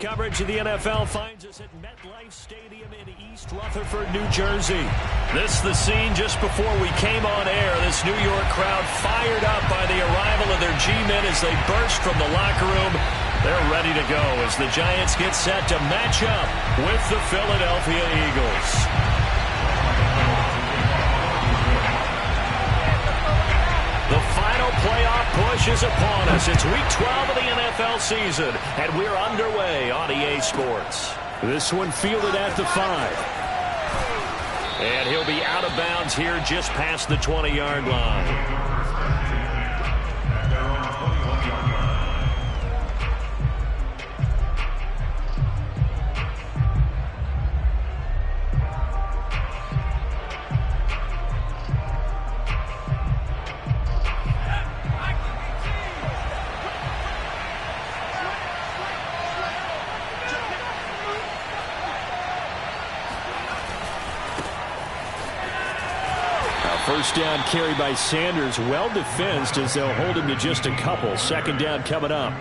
Coverage of the NFL finds us at MetLife Stadium in East Rutherford, New Jersey. This is the scene just before we came on air. This New York crowd fired up by the arrival of their G-men as they burst from the locker room. They're ready to go as the Giants get set to match up with the Philadelphia Eagles. The final playoff push is upon us. It's week 12 of the NFL season, and we're underway on EA Sports. This one fielded at the 5. And he'll be out of bounds here just past the 20-yard line. First down carry by Sanders, well defensed as they'll hold him to just a couple. Second down coming up.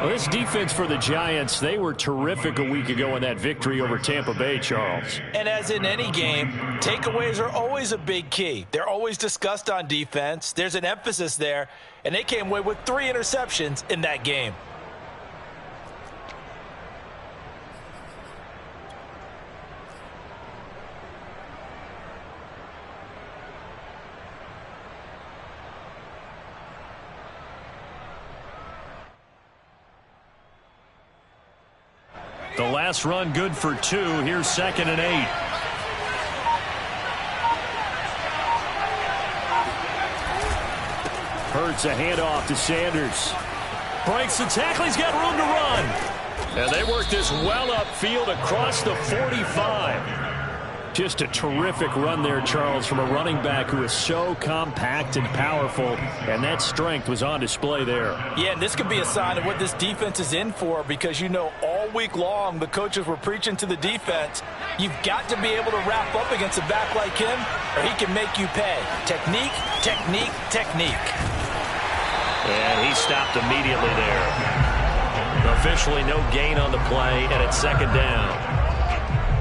Well, this defense for the Giants, they were terrific a week ago in that victory over Tampa Bay, Charles. And as in any game, takeaways are always a big key. They're always discussed on defense. There's an emphasis there, and they came away with 3 interceptions in that game. The last run good for 2. Here's 2nd and 8. Hurts a handoff to Sanders. Breaks the tackle. He's got room to run. And they work this well upfield across the 45. Just a terrific run there, Charles, from a running back who is so compact and powerful, and that strength was on display there. Yeah, and this could be a sign of what this defense is in for, because you know all week long the coaches were preaching to the defense, you've got to be able to wrap up against a back like him, or he can make you pay. Technique, technique, technique. And he stopped immediately there. Officially no gain on the play, and it's 2nd down.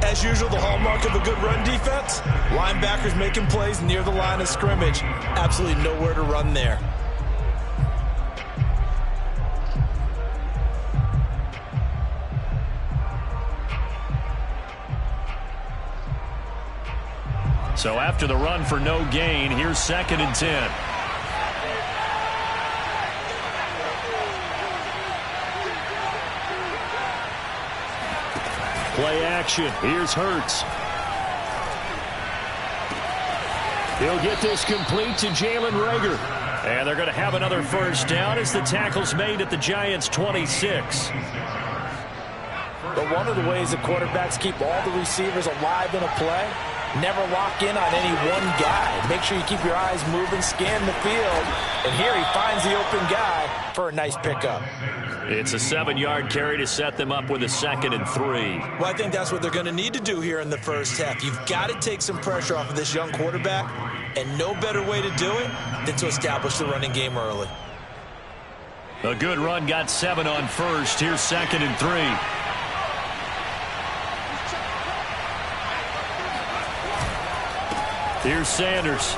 As usual, the hallmark of a good run defense, linebackers making plays near the line of scrimmage. Absolutely nowhere to run there. So after the run for no gain, here's 2nd and 10. Play action. Here's Hurts. He'll get this complete to Jalen Reagor. And they're going to have another first down as the tackle's made at the Giants' 26. But one of the ways that quarterbacks keep all the receivers alive in a play, never lock in on any one guy. Make sure you keep your eyes moving, scan the field. And here he finds the open guy for a nice pickup. It's a 7-yard carry to set them up with a 2nd and 3. Well, I think that's what they're going to need to do here in the first half. You've got to take some pressure off of this young quarterback, and no better way to do it than to establish the running game early. A good run got 7 on first. Here's 2nd and 3. Here's Sanders.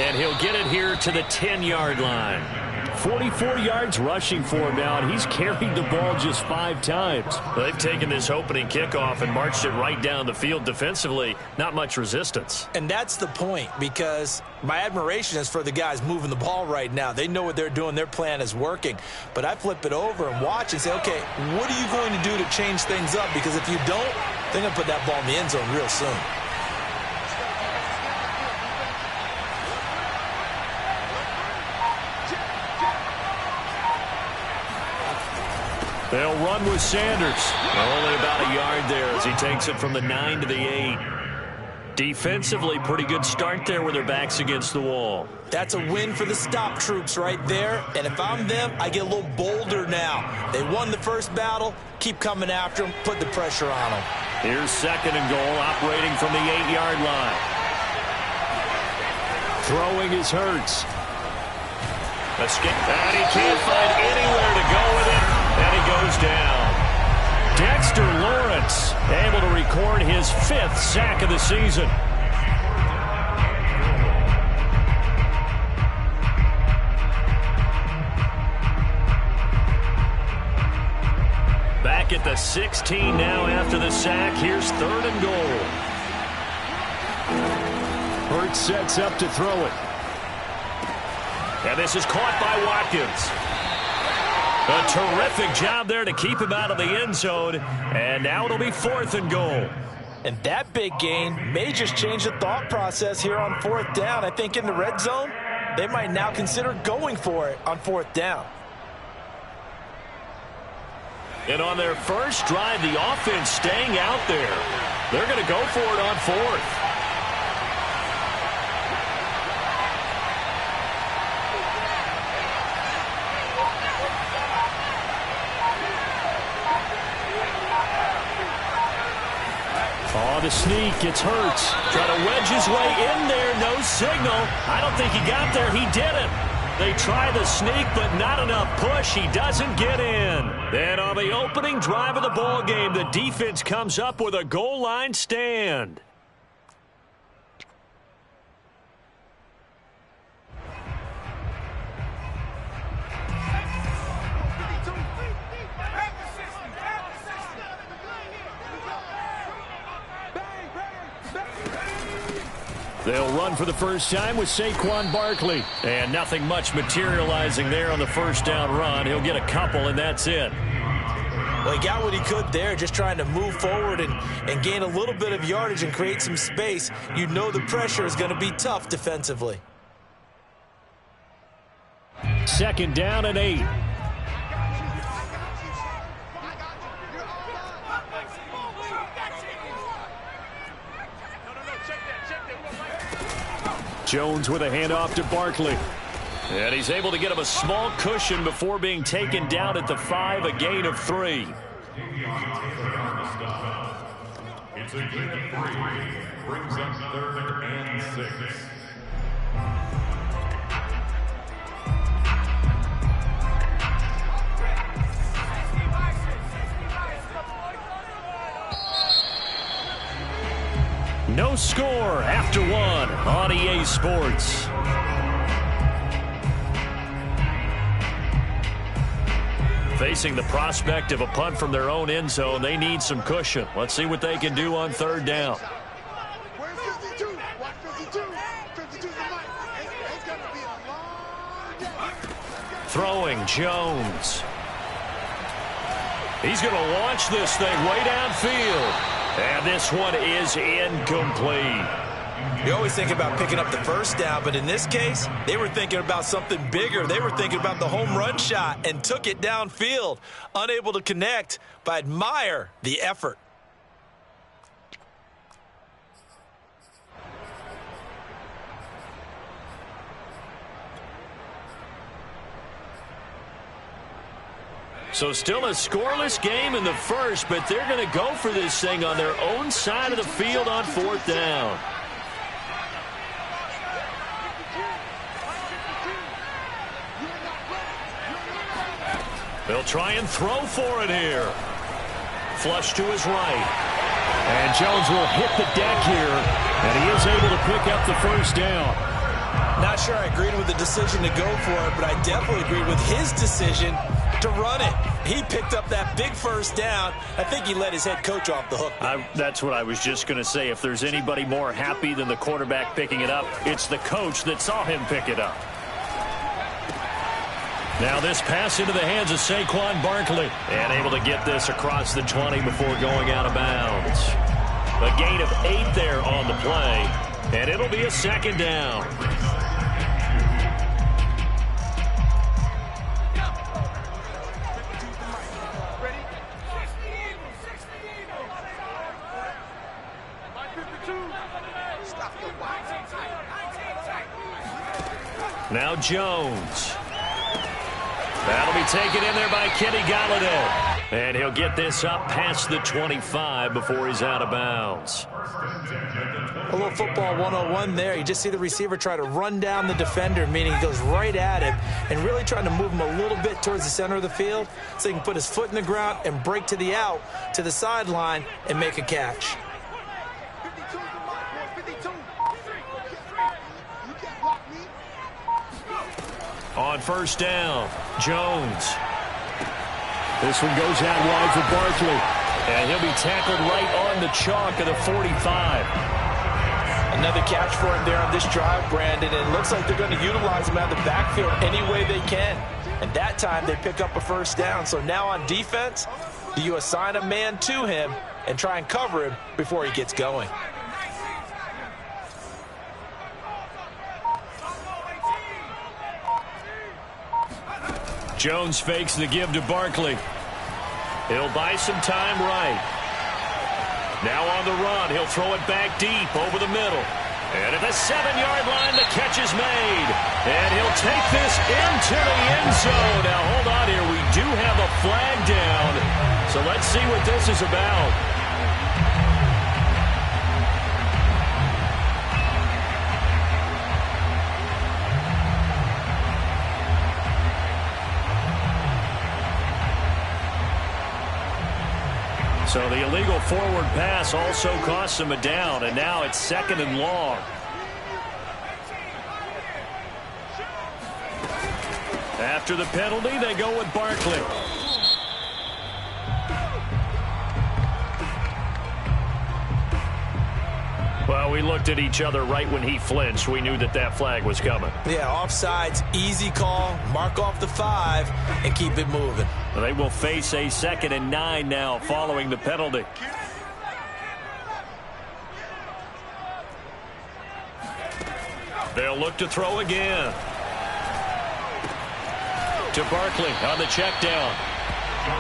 And he'll get it here to the 10-yard line. 44 yards rushing for him now, and he's carried the ball just 5 times. They've taken this opening kickoff and marched it right down the field defensively. Not much resistance. And that's the point, because my admiration is for the guys moving the ball right now. They know what they're doing. Their plan is working. But I flip it over and watch and say, okay, what are you going to do to change things up? Because if you don't, they're going to put that ball in the end zone real soon. They'll run with Sanders. Only about a yard there as he takes it from the 9 to the 8. Defensively, pretty good start there with their backs against the wall. That's a win for the stop troops right there. And if I'm them, I get a little bolder now. They won the first battle. Keep coming after them. Put the pressure on them. Here's 2nd and goal, operating from the 8-yard line. Throwing is Hurts. And he can't find anywhere to go with it. And he goes goes down. Dexter Lawrence able to record his 5th sack of the season. Back at the 16 now after the sack. Here's 3rd and goal. Hurts sets up to throw it. And this is caught by Watkins. A terrific job there to keep him out of the end zone. And now it'll be 4th and goal. And that big gain may just change the thought process here on 4th down. I think in the red zone, they might now consider going for it on 4th down. And on their first drive, the offense staying out there. They're going to go for it on 4th. Oh, the sneak. It's Hurts. Try to wedge his way in there. No signal. I don't think he got there. He didn't. They try the sneak, but not enough push. He doesn't get in. Then on the opening drive of the ball game, the defense comes up with a goal line stand. They'll run for the first time with Saquon Barkley. And nothing much materializing there on the first down run. He'll get a couple, and that's it. Well, he got what he could there, just trying to move forward and gain a little bit of yardage and create some space. You know the pressure is going to be tough defensively. 2nd down and 8. Jones with a handoff to Barkley. And he's able to get him a small cushion before being taken down at the 5, a gain of 3. It's a gain of 3. Brings up 3rd and 6. No score after 1 on EA Sports. Facing the prospect of a punt from their own end zone, they need some cushion. Let's see what they can do on 3rd down. Where's 52? Watch 52. 52's the mic. It's going to be a long day. Throwing Jones. He's going to launch this thing way downfield. And this one is incomplete. You always think about picking up the first down, but in this case, they were thinking about something bigger. They were thinking about the home run shot and took it downfield. Unable to connect, but I admire the effort. So still a scoreless game in the first, but they're going to go for this thing on their own side of the field on 4th down. They'll try and throw for it here. Flush to his right. And Jones will hit the deck here, and he is able to pick up the first down. Not sure I agreed with the decision to go for it, but I definitely agreed with his decision to run it. He picked up that big first down. I think he let his head coach off the hook. That's what I was just going to say. If there's anybody more happy than the quarterback picking it up, it's the coach that saw him pick it up. Now this pass into the hands of Saquon Barkley. And able to get this across the 20 before going out of bounds. A gain of 8 there on the play. And it'll be a 2nd down. Now Jones. That'll be taken in there by Kenny Golladay. And he'll get this up past the 25 before he's out of bounds. A little football 101 there. You just see the receiver try to run down the defender, meaning he goes right at him and really trying to move him a little bit towards the center of the field so he can put his foot in the ground and break to the out, to the sideline, and make a catch. 52 is the mark, boys. 52. You can't block me. On first down, Jones. This one goes out wide for Barkley. And he'll be tackled right on the chalk of the 45. Another catch for him there on this drive, Brandon. And it looks like they're going to utilize him out of the backfield any way they can. And that time they pick up a first down. So now on defense, do you assign a man to him and try and cover him before he gets going? Jones fakes the give to Barkley. He'll buy some time right. Now on the run, he'll throw it back deep over the middle. And at the 7-yard line, the catch is made. And he'll take this into the end zone. Now, hold on here. We do have a flag down. So let's see what this is about. So the illegal forward pass also costs him a down, and now it's 2nd and long. After the penalty, they go with Barkley. Well, we looked at each other right when he flinched. We knew that that flag was coming. Yeah, offsides, easy call, mark off the 5, and keep it moving. They will face a 2nd and 9 now following the penalty. They'll look to throw again. To Barkley on the check down.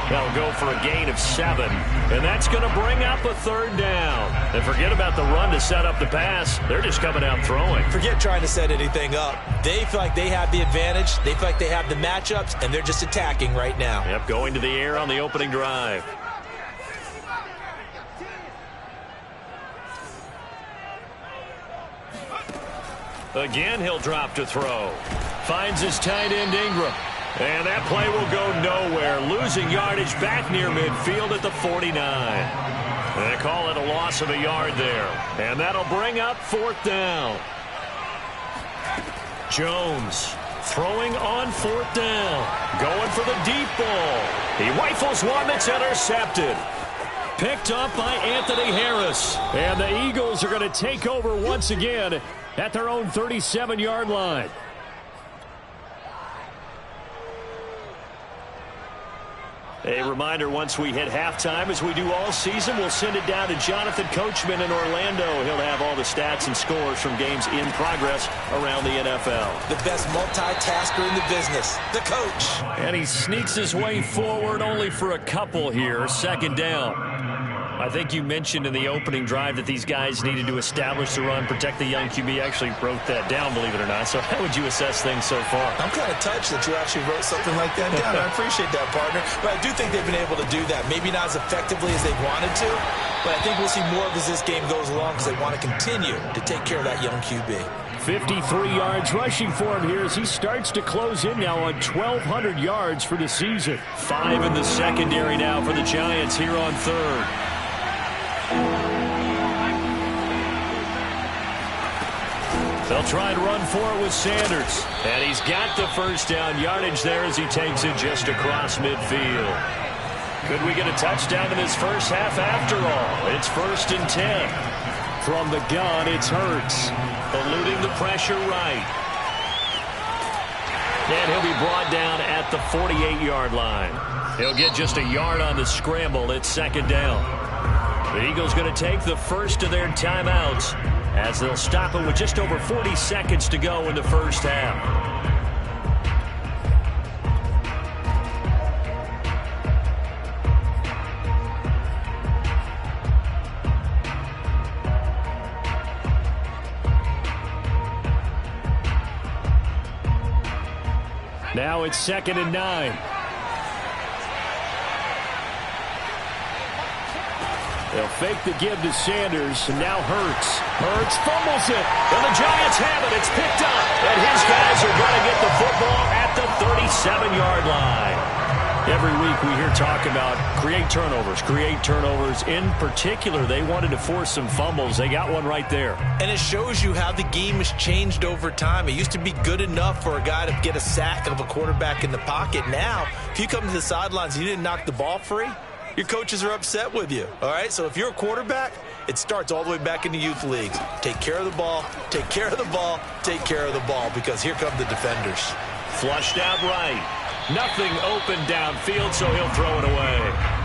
They'll go for a gain of 7. And that's going to bring up a 3rd down. And forget about the run to set up the pass. They're just coming out throwing. Forget trying to set anything up. They feel like they have the advantage. They feel like they have the matchups, and they're just attacking right now. Yep, going to the air on the opening drive. Again, he'll drop to throw. Finds his tight end, Ingram. And that play will go nowhere. Losing yardage back near midfield at the 49. They call it a loss of a yard there. And that'll bring up 4th down. Jones throwing on 4th down. Going for the deep ball. He rifles one that's intercepted. Picked up by Anthony Harris. And the Eagles are going to take over once again at their own 37-yard line. A reminder, once we hit halftime, as we do all season, we'll send it down to Jonathan Coachman in Orlando. He'll have all the stats and scores from games in progress around the NFL. The best multitasker in the business, the coach. And he sneaks his way forward only for a couple here. 2nd down. I think you mentioned in the opening drive that these guys needed to establish the run, protect the young QB. I actually wrote that down, believe it or not. So how would you assess things so far? I'm kind of touched that you actually wrote something like that down. I appreciate that, partner. But I do think they've been able to do that. Maybe not as effectively as they wanted to, but I think we'll see more of as this game goes along because they want to continue to take care of that young QB. 53 yards rushing for him here as he starts to close in now on 1,200 yards for the season. 5 in the secondary now for the Giants here on 3rd. They'll try and run for it with Sanders. And he's got the first down yardage there as he takes it just across midfield. Could we get a touchdown in this first half after all? It's 1st and 10. From the gun, it's Hurts. Eluding the pressure right. And he'll be brought down at the 48-yard line. He'll get just a yard on the scramble. It's 2nd down. The Eagles going to take the first of their timeouts as they'll stop it with just over 40 seconds to go in the first half. Now it's 2nd and 9. They'll fake the give to Sanders, and now Hurts. Hurts fumbles it, and the Giants have it. It's picked up, and his guys are going to get the football at the 37-yard line. Every week we hear talk about create turnovers. In particular, they wanted to force some fumbles. They got one right there. And it shows you how the game has changed over time. It used to be good enough for a guy to get a sack of a quarterback in the pocket. Now, if you come to the sidelines and you didn't knock the ball free, your coaches are upset with you. All right, so if you're a quarterback, it starts all the way back in the youth leagues. Take care of the ball, take care of the ball, take care of the ball, because here come the defenders. Flushed out right. Nothing open downfield, so he'll throw it away.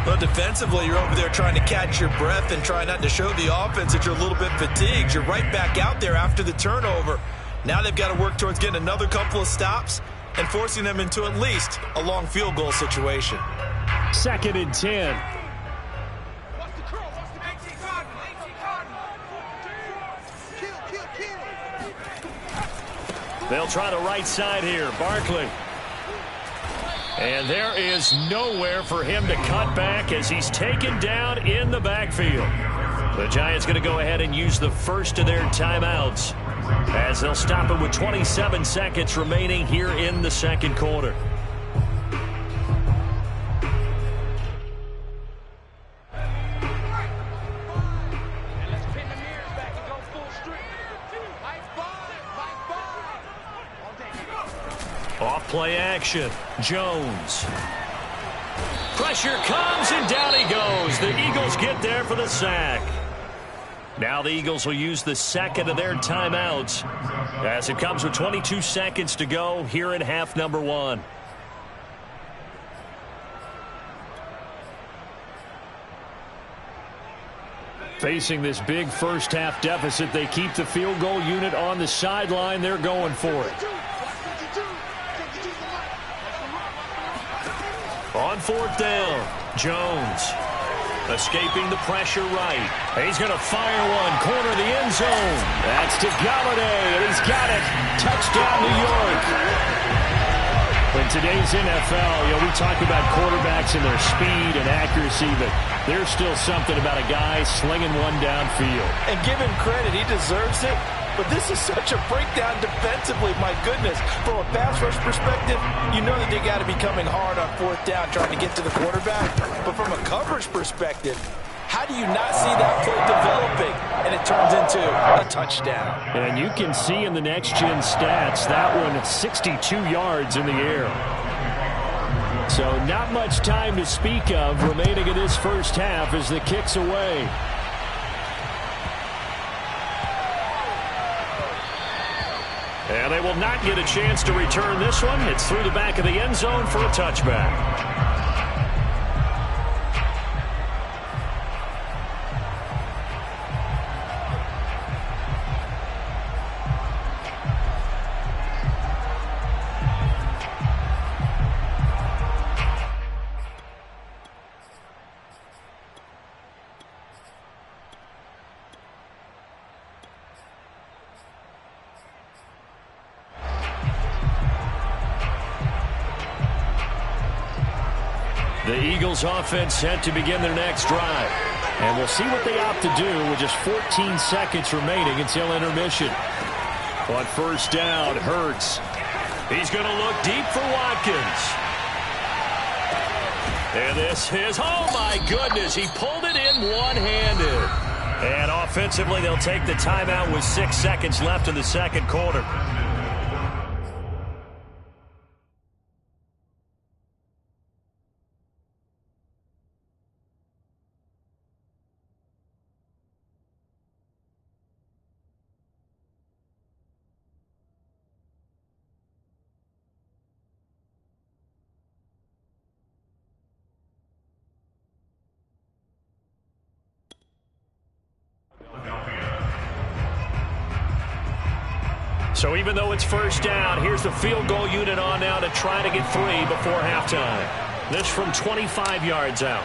Well, defensively, you're over there trying to catch your breath and try not to show the offense that you're a little bit fatigued. You're right back out there after the turnover. Now they've got to work towards getting another couple of stops and forcing them into at least a long field goal situation. 2nd and 10. They'll try the right side here. Barkley. And there is nowhere for him to cut back as he's taken down in the backfield. The Giants going to go ahead and use the first of their timeouts as they'll stop it with 27 seconds remaining here in the second quarter. Off-play action. Jones. Pressure comes, and down he goes. The Eagles get there for the sack. Now the Eagles will use the second of their timeouts as it comes with 22 seconds to go here in half number 1. Facing this big first-half deficit, they keep the field goal unit on the sideline. They're going for it. On 4th down, Jones escaping the pressure right. He's going to fire one, corner of the end zone. That's to Galladay, and he's got it. Touchdown, New York. In today's NFL, we talk about quarterbacks and their speed and accuracy, but there's still something about a guy slinging one downfield. And give him credit, he deserves it. But this is such a breakdown defensively, my goodness. From a pass rush perspective, you know that they got to be coming hard on 4th down trying to get to the quarterback. But from a coverage perspective, how do you not see that play developing? And it turns into a touchdown. And you can see in the next-gen stats, that one 62 yards in the air. So not much time to speak of remaining in this first half as the kick's away. And they will not get a chance to return this one. It's through the back of the end zone for a touchback. The Eagles offense set to begin their next drive. And we'll see what they opt to do with just 14 seconds remaining until intermission. On 1st down, Hurts. He's going to look deep for Watkins. And this is, oh my goodness, he pulled it in one-handed. And offensively, they'll take the timeout with 6 seconds left in the second quarter. So even though it's 1st down, here's the field goal unit on now to try to get 3 before halftime. This from 25 yards out.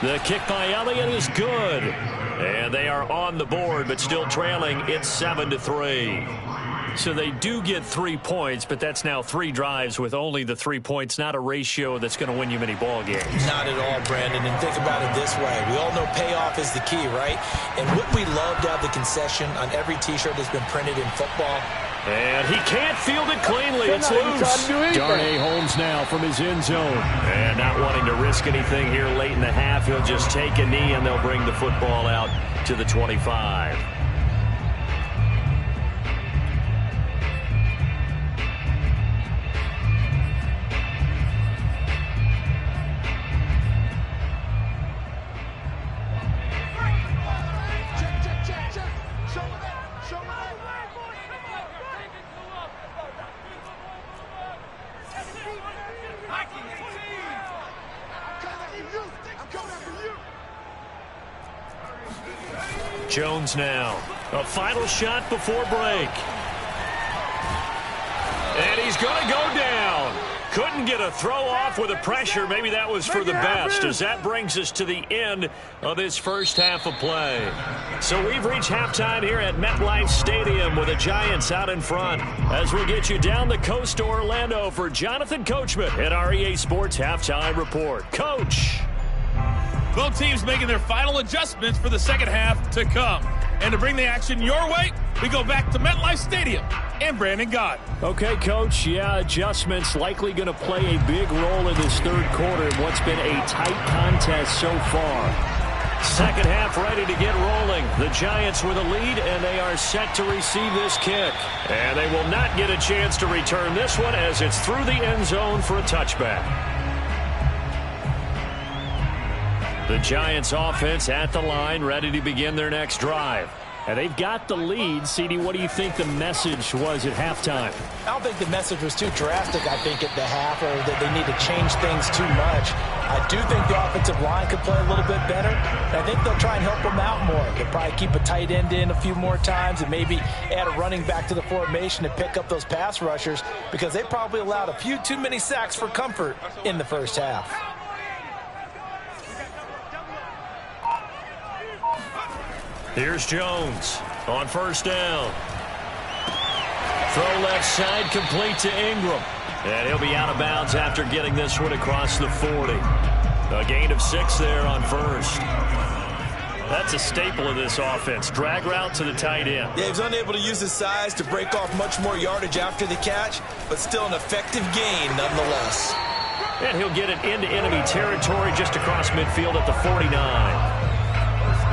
The kick by Elliott is good. And they are on the board, but still trailing. It's 7-3. So they do get 3 points, but that's now 3 drives with only the 3 points, not a ratio that's going to win you many ball games. Not at all, Brandon. And think about it this way. We all know payoff is the key, right? And wouldn't we love to have the concession on every T-shirt that's been printed in football? And he can't field it cleanly. It's loose. Darnay Holmes now from his end zone. And not wanting to risk anything here late in the half, he'll just take a knee and they'll bring the football out to the 25. Jones now. A final shot before break. And he's going to go down. Couldn't get a throw off with the pressure. Maybe that was for the best, as that brings us to the end of this first half of play. So we've reached halftime here at MetLife Stadium with the Giants out in front. As we get you down the coast to Orlando for Jonathan Coachman at our EA Sports Halftime Report. Coach. Both teams making their final adjustments for the second half to come. And to bring the action your way, we go back to MetLife Stadium and Brandon Gott. Okay, Coach. Yeah, adjustments likely going to play a big role in this third quarter in what's been a tight contest so far. Second half ready to get rolling. The Giants with a lead, and they are set to receive this kick. And they will not get a chance to return this one as it's through the end zone for a touchback. The Giants offense at the line, ready to begin their next drive. And they've got the lead. CD, what do you think the message was at halftime? I don't think the message was too drastic, I think, at the half, or that they need to change things too much. I do think the offensive line could play a little bit better. And I think they'll try and help them out more. They'll probably keep a tight end in a few more times and maybe add a running back to the formation to pick up those pass rushers, because they probably allowed a few too many sacks for comfort in the first half. Here's Jones on first down. Throw left side, complete to Ingram. And he'll be out of bounds after getting this one across the 40. A gain of 6 there on first. That's a staple of this offense. Drag route to the tight end. Yeah, he was unable to use his size to break off much more yardage after the catch, but still an effective gain nonetheless. And he'll get it into enemy territory just across midfield at the 49.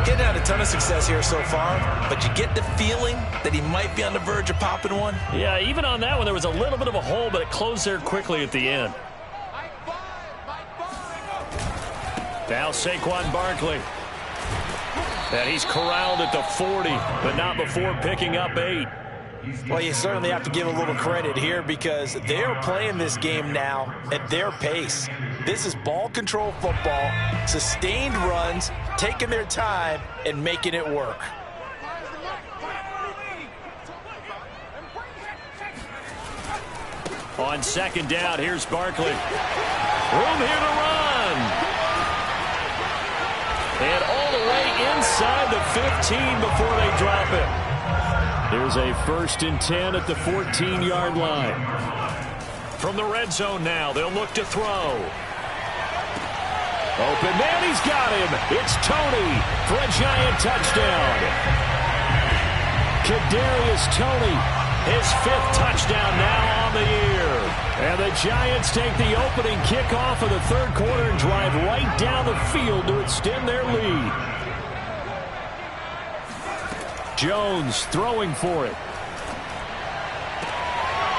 Getting had a ton of success here so far, but you get the feeling that he might be on the verge of popping one. Yeah, even on that one, there was a little bit of a hole, but it closed there quickly at the end. Now Saquon Barkley. And he's corralled at the 40, but not before picking up 8. Well, you certainly have to give a little credit here, because they're playing this game now at their pace. This is ball control football, sustained runs, taking their time and making it work. On second down, here's Barkley. Room here to run. And all the way inside the 15 before they drop it. Here's a 1st and 10 at the 14-yard line. From the red zone now, they'll look to throw. Open man, he's got him. It's Toney for a Giant touchdown. Kadarius Toney, his 5th touchdown now on the year. And the Giants take the opening kickoff of the third quarter and drive right down the field to extend their lead. Jones throwing for it.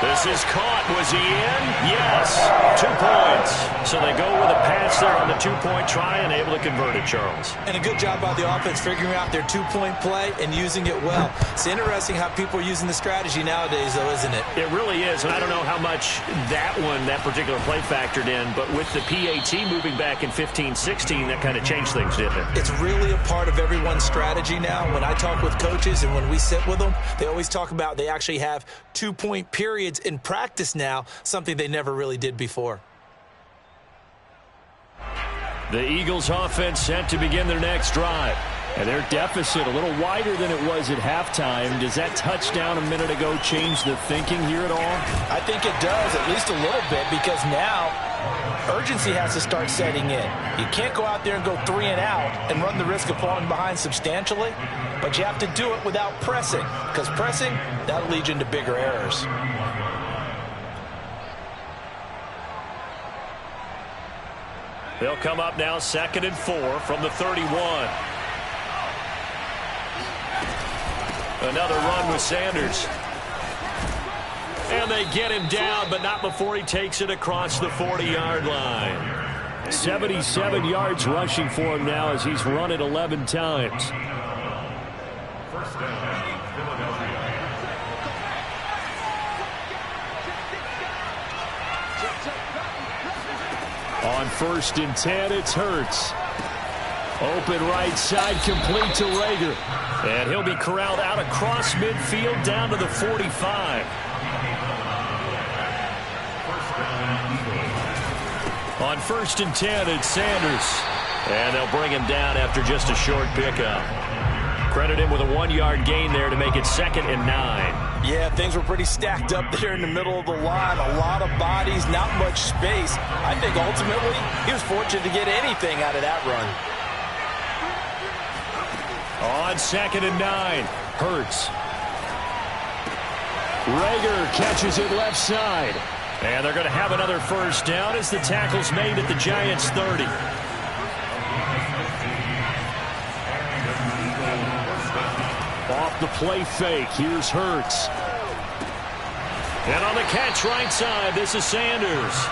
This is caught. Was he in? Yes. 2 points. So they go with a pass there on the 2-point try and able to convert it, Charles. And a good job by the offense figuring out their 2-point play and using it well. It's interesting how people are using the strategy nowadays, though, isn't it? It really is, and I don't know how much that particular play factored in, but with the PAT moving back in 15-16, that kind of changed things, didn't it? It's really a part of everyone's strategy now. When I talk with coaches and when we sit with them, they always talk about they actually have 2-point periods in practice now, something they never really did before. The Eagles offense set to begin their next drive. And their deficit a little wider than it was at halftime. Does that touchdown a minute ago change the thinking here at all? I think it does, at least a little bit, because now urgency has to start setting in. You can't go out there and go 3 and out and run the risk of falling behind substantially, but you have to do it without pressing, because pressing, that'll lead you into bigger errors. They'll come up now 2nd and 4 from the 31. Another run with Sanders. And they get him down, but not before he takes it across the 40-yard line. 77 yards rushing for him now as he's run it 11 times. First down, Philadelphia. On 1st and 10, it's Hurts. Open right side, complete to Rager. And he'll be corralled out across midfield down to the 45. On 1st and 10, it's Sanders. And they'll bring him down after just a short pickup. Credit him with a 1-yard gain there to make it 2nd and 9. Yeah, things were pretty stacked up there in the middle of the line. A lot of bodies, not much space. I think ultimately he was fortunate to get anything out of that run. On 2nd and 9, Hurts. Rager catches it left side. And they're going to have another first down as the tackle's made at the Giants' 30. Off the play fake, here's Hurts. And on the catch right side, this is Sanders.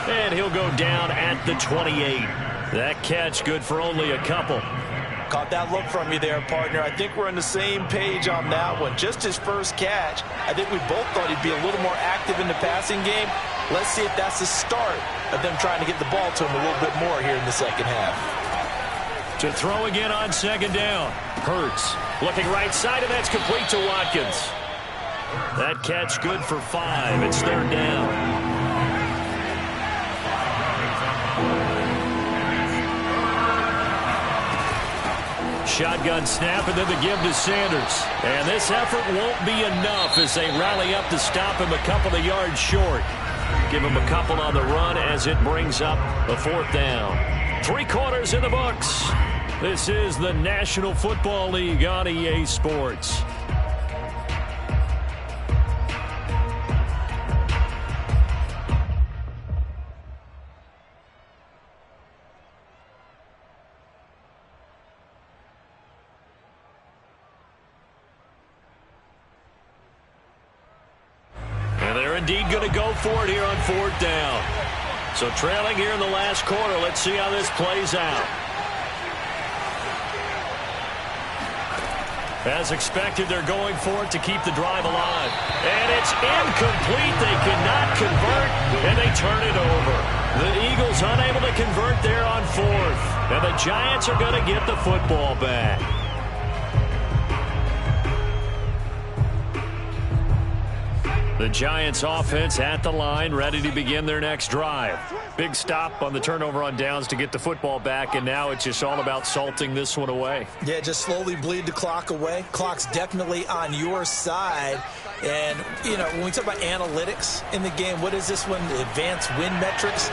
And he'll go down at the 28. That catch good for only a couple. Caught that look from you there, partner. I think we're on the same page on that one. Just his first catch. I think we both thought he'd be a little more active in the passing game. Let's see if that's the start of them trying to get the ball to him a little bit more here in the second half. To throw again on 2nd down. Hurts looking right side, and that's complete to Watkins. That catch good for 5. It's 3rd down. Shotgun snap, and then the give to Sanders. And this effort won't be enough as they rally up to stop him a couple of yards short. Give him a couple on the run as it brings up a 4th down. 3 quarters in the books. This is the National Football League on EA Sports. Indeed going to go for it here on 4th down. So trailing here in the last quarter. Let's see how this plays out. As expected, they're going for it to keep the drive alive. And it's incomplete. They cannot convert, and they turn it over. The Eagles unable to convert there on 4th. And the Giants are going to get the football back. The Giants offense at the line, ready to begin their next drive. Big stop on the turnover on downs to get the football back, and now it's just all about salting this one away. Yeah, just slowly bleed the clock away. Clock's definitely on your side. And, you know, when we talk about analytics in the game, what is this one? Advanced win metrics?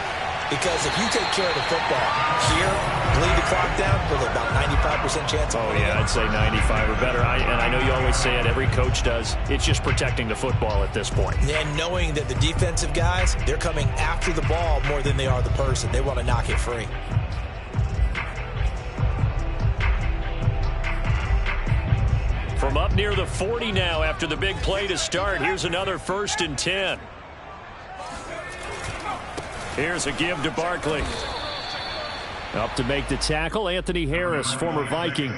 Because if you take care of the football here, bleed the clock down, with about 95% chance of winning. I'd say 95 or better. And I know you always say it, every coach does. It's just protecting the football at this point. And knowing that the defensive guys, they're coming after the ball more than they are the person. They want to knock it free. From up near the 40 now after the big play to start, here's another 1st and 10. Here's a give to Barkley. Up to make the tackle, Anthony Harris, former Viking.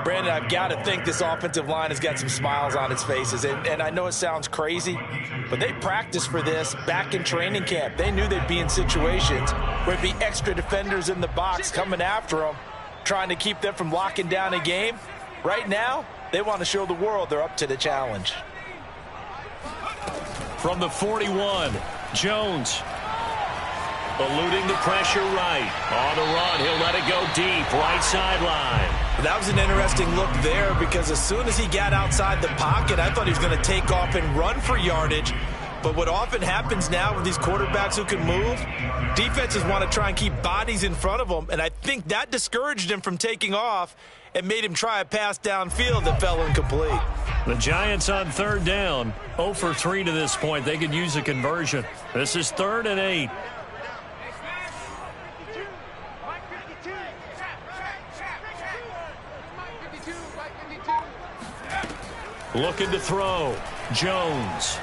Brandon, I've got to think this offensive line has got some smiles on its faces. And I know it sounds crazy, but they practiced for this back in training camp. They knew they'd be in situations where there'd be extra defenders in the box coming after them, trying to keep them from locking down a game. Right now, they want to show the world they're up to the challenge. From the 41, Jones. eluding the pressure right. On the run, he'll let it go deep, right sideline. That was an interesting look there because as soon as he got outside the pocket, I thought he was going to take off and run for yardage. But what often happens now with these quarterbacks who can move, defenses want to try and keep bodies in front of them, and I think that discouraged him from taking off and made him try a pass downfield that fell incomplete. The Giants on third down, 0 for 3 to this point. They could use a conversion. This is 3rd and 8. Looking to throw. Jones.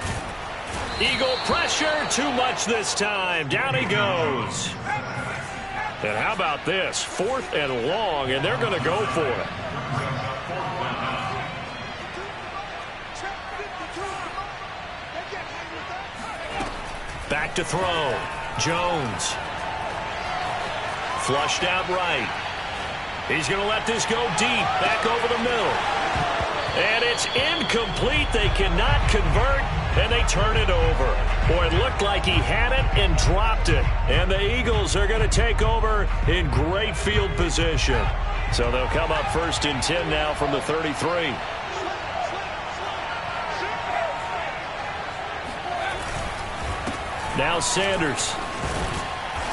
Eagle pressure, too much this time. Down he goes. And how about this? 4th and long, and they're going to go for it. Back to throw. Jones. Flushed out right. He's going to let this go deep. Back over the middle. And it's incomplete. They cannot convert, and they turn it over. Boy, it looked like he had it and dropped it. And the Eagles are going to take over in great field position. So they'll come up 1st and 10 now from the 33. Now Sanders.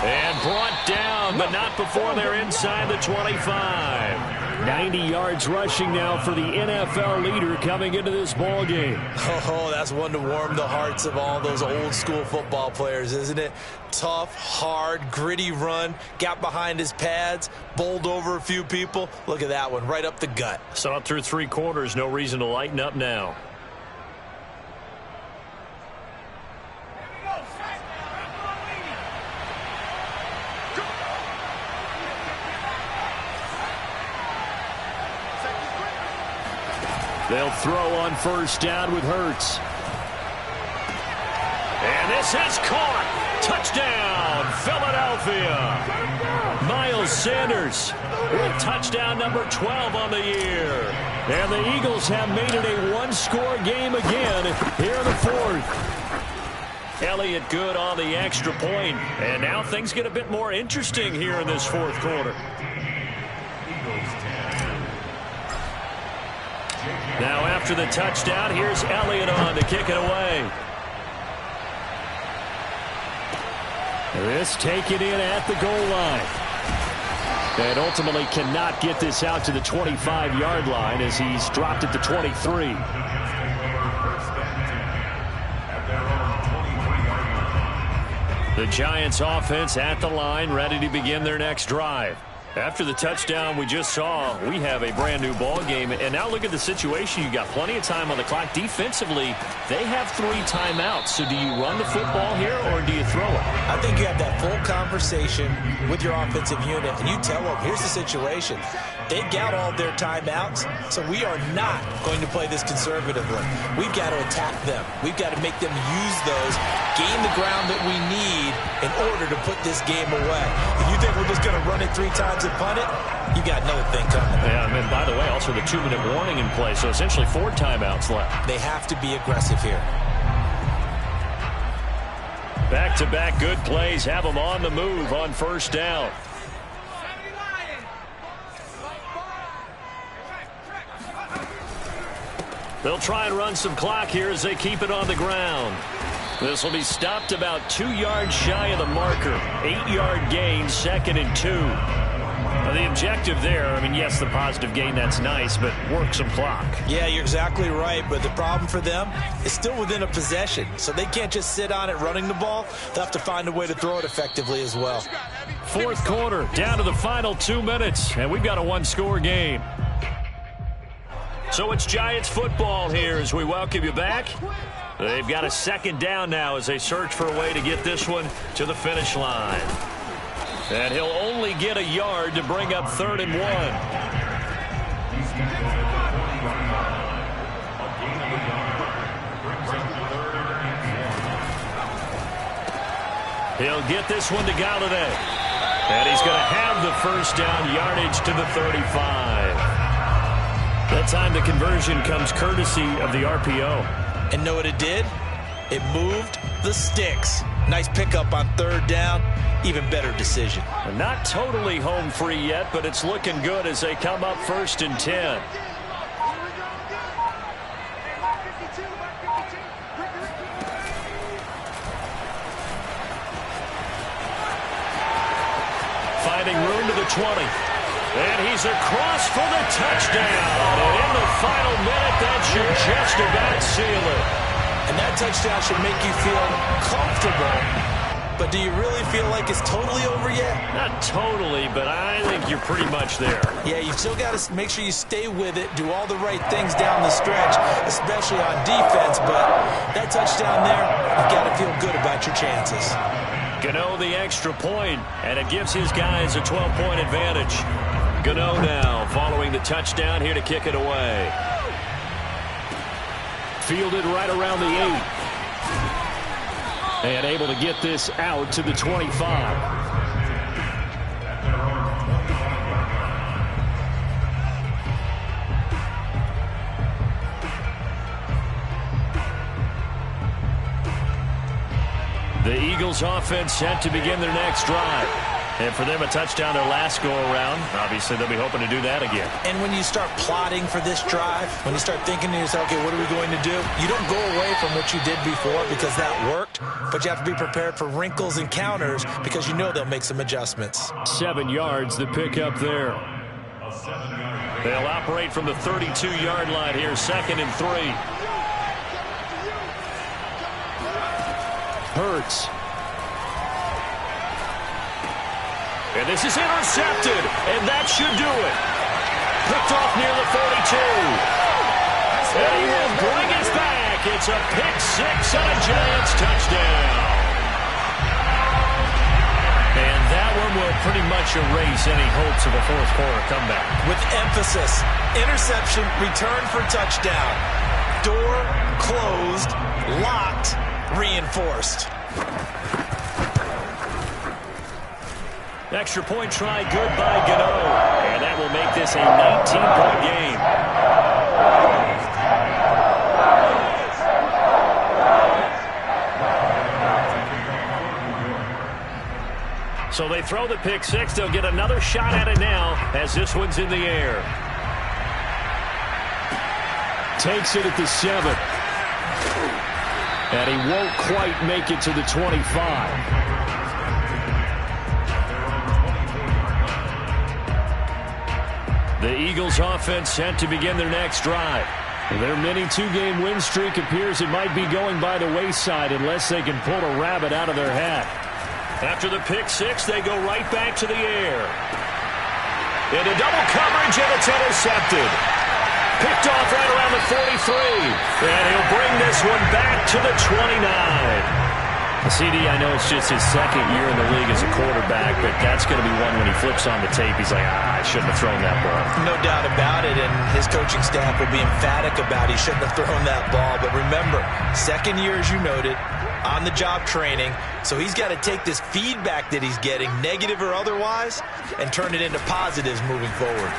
And brought down, but not before they're inside the 25. 90 yards rushing now for the NFL leader coming into this ball game. Oh, that's one to warm the hearts of all those old school football players, isn't it? Tough, hard, gritty run, got behind his pads, bowled over a few people. Look at that one, right up the gut. So up through 3 quarters, no reason to lighten up now. They'll throw on 1st down with Hurts. And this is caught. Touchdown, Philadelphia. Miles Sanders with touchdown number 12 on the year. And the Eagles have made it a 1-score game again here in the 4th. Elliott good on the extra point. And now things get a bit more interesting here in this 4th quarter. Now after the touchdown, here's Elliott on to kick it away. This taken in at the goal line. And ultimately cannot get this out to the 25-yard line as he's dropped at the 23. The Giants offense at the line, ready to begin their next drive. After the touchdown we just saw, we have a brand new ball game. And now look at the situation. You got plenty of time on the clock. Defensively, they have 3 timeouts. So do you run the football here or do you throw it? I think you have that full conversation with your offensive unit, and you tell them, here's the situation. They've got all their timeouts, so we are not going to play this conservatively. We've got to attack them. We've got to make them use those, gain the ground that we need in order to put this game away. If you think we're just going to run it 3 times and punt it, you got another thing coming. Yeah, and by the way, also the 2-minute warning in play, so essentially 4 timeouts left. They have to be aggressive here. Back-to-back good plays have them on the move on 1st down. They'll try and run some clock here as they keep it on the ground. This will be stopped about 2 yards shy of the marker. 8-yard gain, 2nd and 2. Now the objective there, I mean, yes, the positive gain, that's nice, but work some clock. Yeah, you're exactly right, but the problem for them is still within a possession, so they can't just sit on it running the ball. They'll have to find a way to throw it effectively as well. 4th quarter, down to the final 2 minutes, and we've got a 1-score game. So it's Giants football here as we welcome you back. They've got a 2nd down now as they search for a way to get this one to the finish line. And he'll only get a yard to bring up 3rd and 1. He'll get this one to Galladay. And he's going to have the 1st down yardage to the 35. That time the conversion comes courtesy of the RPO. And know what it did? It moved the sticks. Nice pickup on 3rd down. even better decision. Not totally home free yet, but it's looking good as they come up 1st and 10. Finding room to the 20. And he's across for the touchdown. And in the final minute, that should just about seal it. And that touchdown should make you feel comfortable. But do you really feel like it's totally over yet? Not totally, but I think you're pretty much there. Yeah, you still got to make sure you stay with it, do all the right things down the stretch, especially on defense. But that touchdown there, you've got to feel good about your chances. Gano the extra point, and it gives his guys a 12-point advantage. Gano now following the touchdown here to kick it away. Fielded right around the 8. And able to get this out to the 25. The Eagles offense set to begin their next drive. And for them, a touchdown their last go-around. Obviously, they'll be hoping to do that again. And when you start plotting for this drive, when you start thinking to yourself, okay, what are we going to do? You don't go away from what you did before because that worked, but you have to be prepared for wrinkles and counters because you know they'll make some adjustments. 7 yards, the pickup there. They'll operate from the 32-yard line here, 2nd and 3. Hurts. And this is intercepted, and that should do it. Picked off near the 42. And he will bring us back. It's a pick 6 and a Giants touchdown. And that one will pretty much erase any hopes of a fourth quarter comeback. With emphasis, interception, return for touchdown. Door closed, locked, reinforced. Extra point try good by Gano. And that will make this a 19-point game. So they throw the pick 6. They'll get another shot at it now as this one's in the air. Takes it at the 7. And he won't quite make it to the 25. The Eagles offense set to begin their next drive. Their mini 2-game win streak appears it might be going by the wayside unless they can pull a rabbit out of their hat. After the pick 6, they go right back to the air. Into double coverage, and it's intercepted. Picked off right around the 43. And he'll bring this one back to the 29. CD, I know it's just his 2nd year in the league as a quarterback, but that's going to be one when he flips on the tape, he's like, I shouldn't have thrown that ball. No doubt about it, and his coaching staff will be emphatic about he shouldn't have thrown that ball. But remember, 2nd year, as you noted, on-the-job training, so he's got to take this feedback that he's getting, negative or otherwise, and turn it into positives moving forward.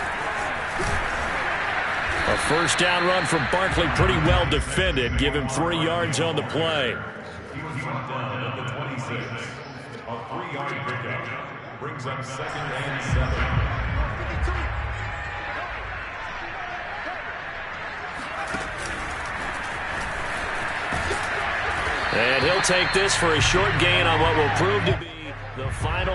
A first down run from Barkley, pretty well defended. Give him 3 yards on the play. A 3-yard pickup brings up 2nd and 7. And he'll take this for a short gain on what will prove to be the final